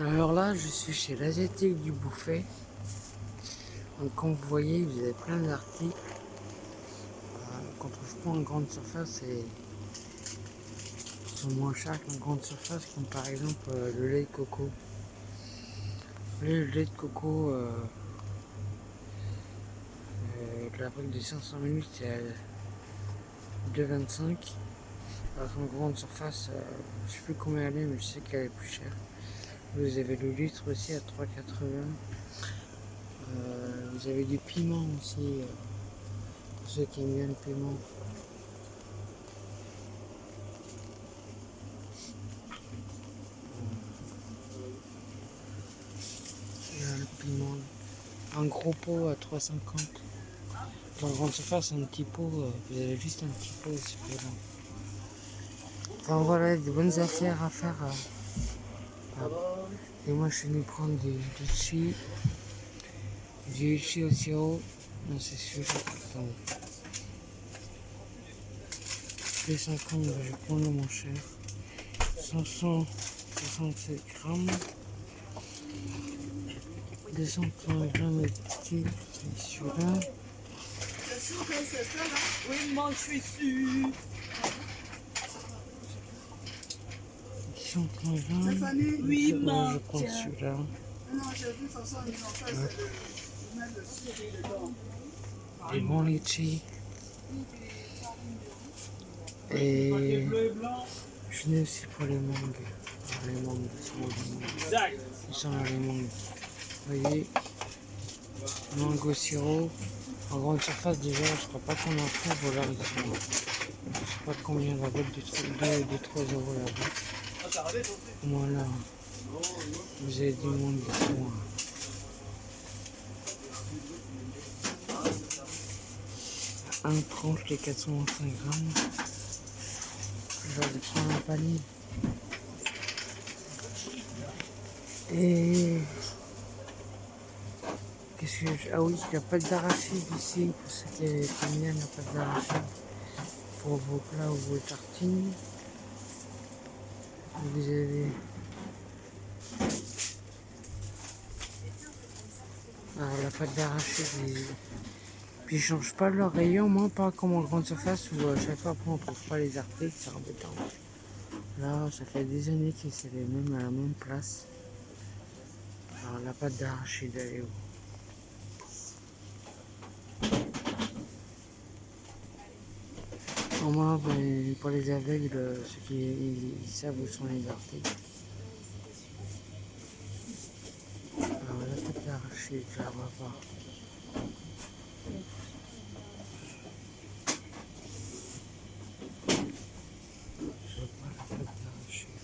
Alors là, je suis chez l'Asiatique du Bouffet. Donc, comme vous voyez, vous avez plein d'articles qu'on trouve pas en grande surface et qui sont moins chers qu'en grande surface, comme par exemple le lait de coco. Le lait de coco de la brique de 500 ml, c'est à 2,25. Alors qu'en grande surface, je sais plus combien elle est, mais je sais qu'elle est plus chère. Vous avez le litre aussi à 3,80. Vous avez du piment aussi, pour ceux qui aiment bien le piment. Le piment, un gros pot à 3,50. Dans la grande surface, un petit pot, vous avez juste un petit pot, c'est pas bon. Enfin voilà, des bonnes affaires à faire. Et moi, je suis venu prendre du litchi au sirop. Non, c'est celui-là. Attends. Les 50, je vais prendre le moins cher. 567 grammes. 230 grammes de petit, c'est celui-là. Oui, moi je suis sûr. 230 grammes. Oui, Je maman. prends celui-là. Des bons litchis. Et je venais aussi pour les mangues. Les mangues, ils sont là les mangues. Vous voyez, mangue au sirop. En grande surface déjà, je crois pas qu'on en trouve là. Je sais pas combien la boîte de 3 euros la boîte. Voilà. Vous avez du monde qui sont. Un tranche de 425 grammes. Je vais prendre un panier. Et qu'est-ce que ah oui, il n'y a pas d'arachide ici pour ceux qui aiment bien, il n'y a pas d'arachide pour vos plats ou vos tartines. Vous avez alors la pâte d'arachide, puis ils changent pas leur rayon, moi pas comme en grande surface où à chaque fois après on trouve pas les articles, c'est embêtant. Là, ça fait des années que c'est les mêmes à la même place. Alors la pâte d'arachide, elle est où? Pour moi, ben, pour les aveugles, ceux qui ils savent où sont les articles. Alors la pâte d'arachide, je la vois pas. Je vois pas la pâte d'arachide.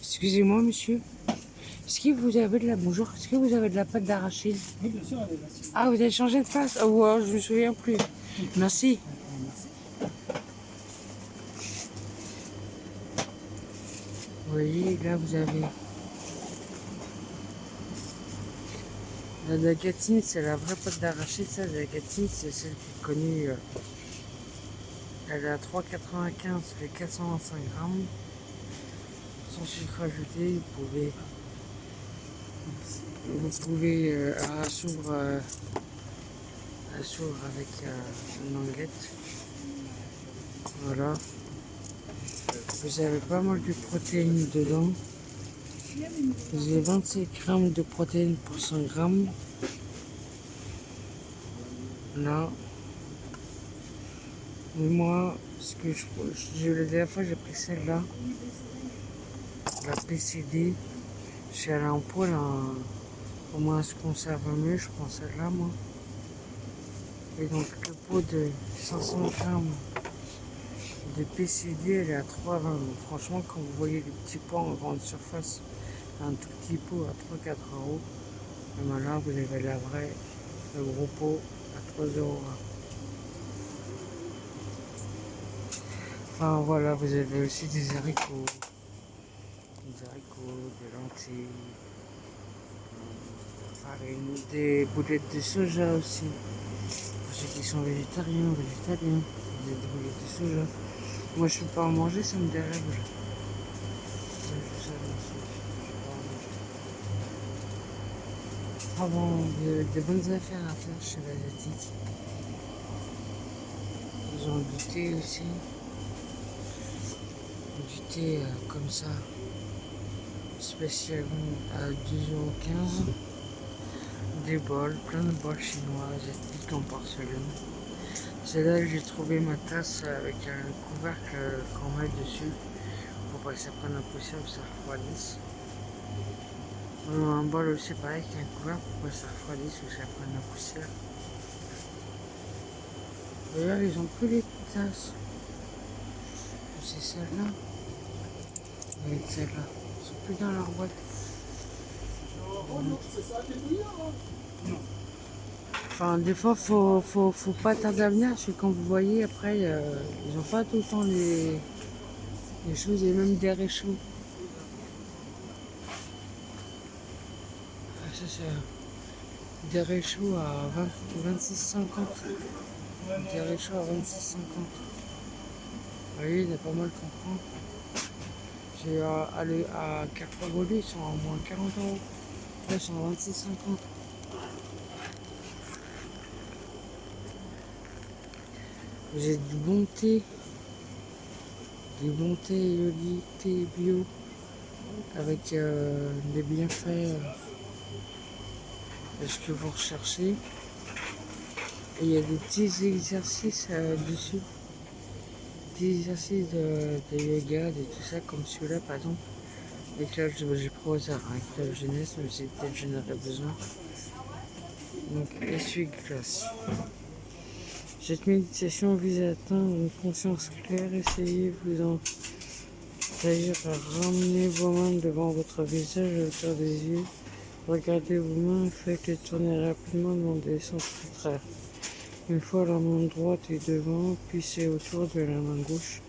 Excusez-moi, monsieur. Est-ce que vous avez de la bonjour? Est-ce que vous avez de la pâte d'arachide? Oui, bien sûr, elle est là. Ah, vous avez changé de place? Ah, ouais, je me souviens plus. Merci. Vous voyez, là, vous avez la dagatine, c'est la vraie pâte d'arachide. Ça, la dagatine, c'est celle qui est connue. Elle est à 3,95 les 425 grammes. Sans sucre ajouté, vous pouvez à s'ouvre avec une languette. Voilà. Vous avez pas mal de protéines dedans. Vous avez 27 grammes de protéines pour 100 grammes. Là. Mais moi, la dernière fois j'ai pris celle-là. La PCD. Si elle est en poil, au moins elle se conserve mieux. Je prends celle-là, moi. Et donc le pot de 500 grammes de PCD, elle est à 3,20. Donc, franchement, quand vous voyez les petits pots en grande surface, un tout petit pot à 3-4 euros. Et ben là, vous avez la vraie, le gros pot à 3 euros. Enfin voilà, vous avez aussi des des haricots, des lentilles, farine, des boulettes de soja aussi. Pour ceux qui sont végétariens, végétaliens, des boulettes de soja. Moi je peux pas en manger, ça me dérègle. Ah bon, des bonnes affaires à faire chez l'Asiatique. Ils ont du thé aussi. Du thé comme ça, spécial à 2,15 €. Des bols, plein de bols chinois, asiatiques en porcelaine. C'est là que j'ai trouvé ma tasse avec un couvercle qu'on met dessus pour pas que ça prenne la poussière ou que ça refroidisse. Un bol aussi pareil avec un couvercle pour pas que ça refroidisse ou que ça prenne la poussière. D'ailleurs, ils ont plus les tasses. C'est celle-là. Avec celle-là. Ils sont plus dans leur boîte. Enfin, des fois, faut pas tarder à venir, parce que quand vous voyez, après, ils ont pas tout le temps les choses, et même des réchauds. Ah, ça, c'est des réchauds à 26,50. Des réchauds à 26,50. Vous voyez, il y a pas mal qu'on prend. J'ai allé à Carrefour Gaulois, ils sont à moins 40 €. Là, ils sont à 26,50. J'ai du bon thé Yoli, thé bio, avec des bienfaits de ce que vous recherchez. Et il y a des petits exercices dessus. Des exercices de yoga, de tout ça, comme celui-là par exemple. Avec là, j'ai pris au hasard avec la jeunesse, mais c'est peut-être que j'en aurais besoin. Donc, essuie-glace. Cette méditation vise à atteindre une conscience claire. Essayez-vous d'ailleurs à ramener vos mains devant votre visage à hauteur des yeux. Regardez vos mains et faites-les tourner rapidement dans des sens contraires. Une fois la main droite est devant, puis c'est au tour de la main gauche.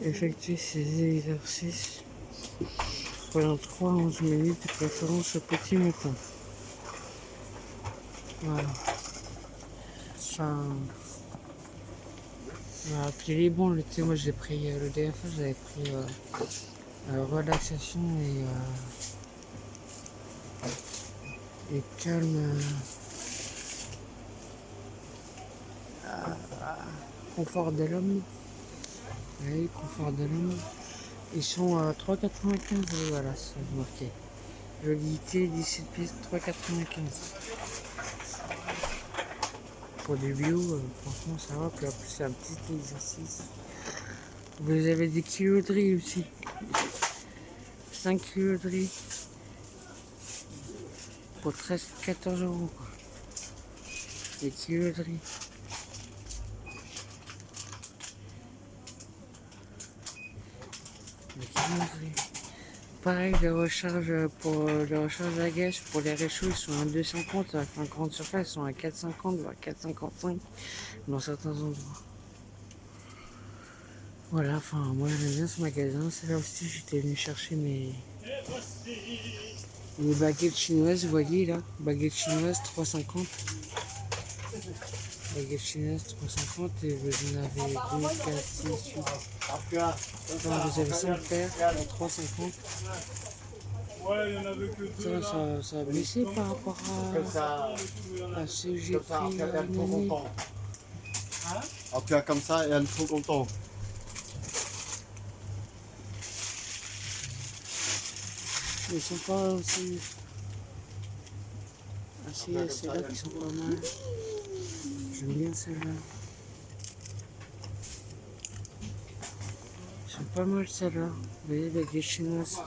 Effectuez ces exercices pendant 3 à 11 minutes, de préférence au petit matin. Voilà. Enfin, puis il est bon le thé. Moi j'ai pris le dernière fois, j'avais pris relaxation et calme. Confort de l'homme. Oui, confort de l'homme. Ils sont à 3,95 €, voilà, c'est marqué. Jolité, 17 pièces, 3,95 €. Pour du bio, franchement ça va. Puis en plus c'est un petit exercice. Vous avez des kilos de riz aussi. 5 kilos de riz. Pour 14 €. Des kilos de riz. Pareil, les recharges pour les recharges à gaz pour les réchauds, ils sont à 2,50 €. Avec un grande surface, ils sont à 4,50 €, voire 4,55 € dans certains endroits. Voilà, enfin, moi j'aime bien ce magasin. C'est là aussi que j'étais venu chercher mes baguettes chinoises. Vous voyez là, baguettes chinoises 3,50 €. Baguettes chinoises 3,50 € et vous en avez 2, 4, 6, 8. Enfin, vous avez 5 paires pour 3,50 €. Ça a baissé par rapport à ce que j'ai pris une année. Après comme ça, et elle est trop contente. Ils sont pas aussi celles-là qui sont pas mal. J'aime bien celles-là. Ils sont pas mal celles-là. Vous voyez, baguettes chinoises.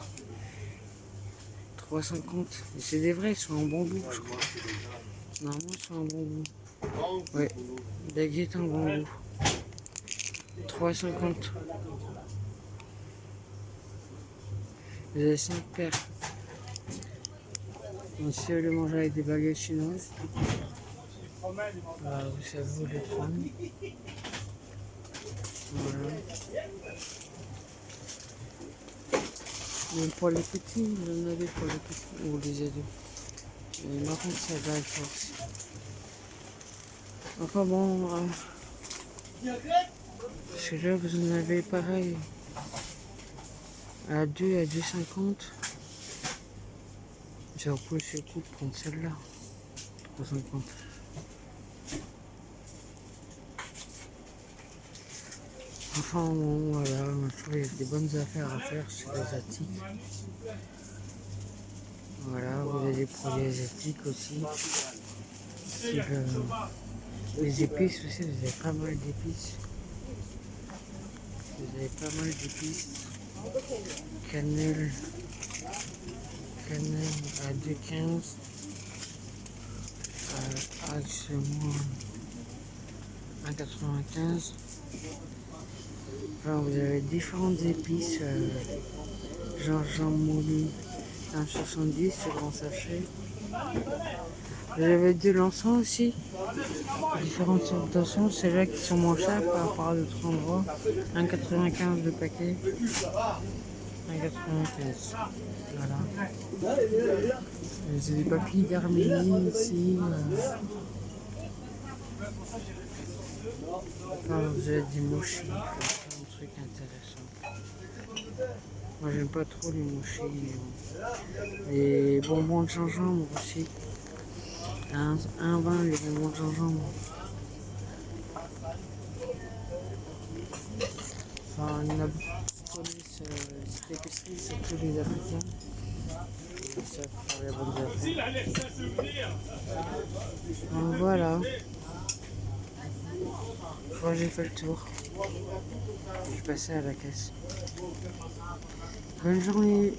3,50 €. Et c'est des vrais, ils sont en bambou, je crois. Normalement, ils sont en bambou. Ouais, baguettes en bambou. 3,50 €. Vous avez 5 paires. Donc, si vous voulez manger avec des baguettes chinoises, vous savez où les prendre. Voilà. Mais pour les petits, vous en avez pour les petits ou les ados. Et par contre, ça va être aussi. Enfin bon, celui-là, vous en avez pareil. À 2, à 2,50. J'ai repoussé le coup de prendre celle-là. 3,50. Enfin bon, voilà, moi, je trouve qu'il y a des bonnes affaires à faire chez les asiatiques. Voilà, vous avez des produits asiatiques aussi. Les épices aussi, vous avez pas mal d'épices. Vous avez pas mal d'épices. Cannelle. Cannelle à 2,15. Axe-moi 1,95. Enfin, vous avez différentes épices. Gingembre moulu 1,70 ce grand sachet. Vous avez de l'encens aussi. Différentes sortes d'encens. C'est là qui sont moins chers par rapport à d'autres endroits. 1,95 le paquet. 1,95. Voilà. Vous avez des papilles d'Arménie ici. Enfin, vous avez des mochis. Un truc intéressant. Moi, j'aime pas trop les mochis. Les bonbons de gingembre aussi. 1,20 les bonbons de gingembre. Enfin, il y en a beaucoup cette épicerie, c'est tous les Africains. Ça pour les bonnes affaires. Donc voilà. Je crois que j'ai fait le tour. Je vais passer à la caisse. Bonne journée.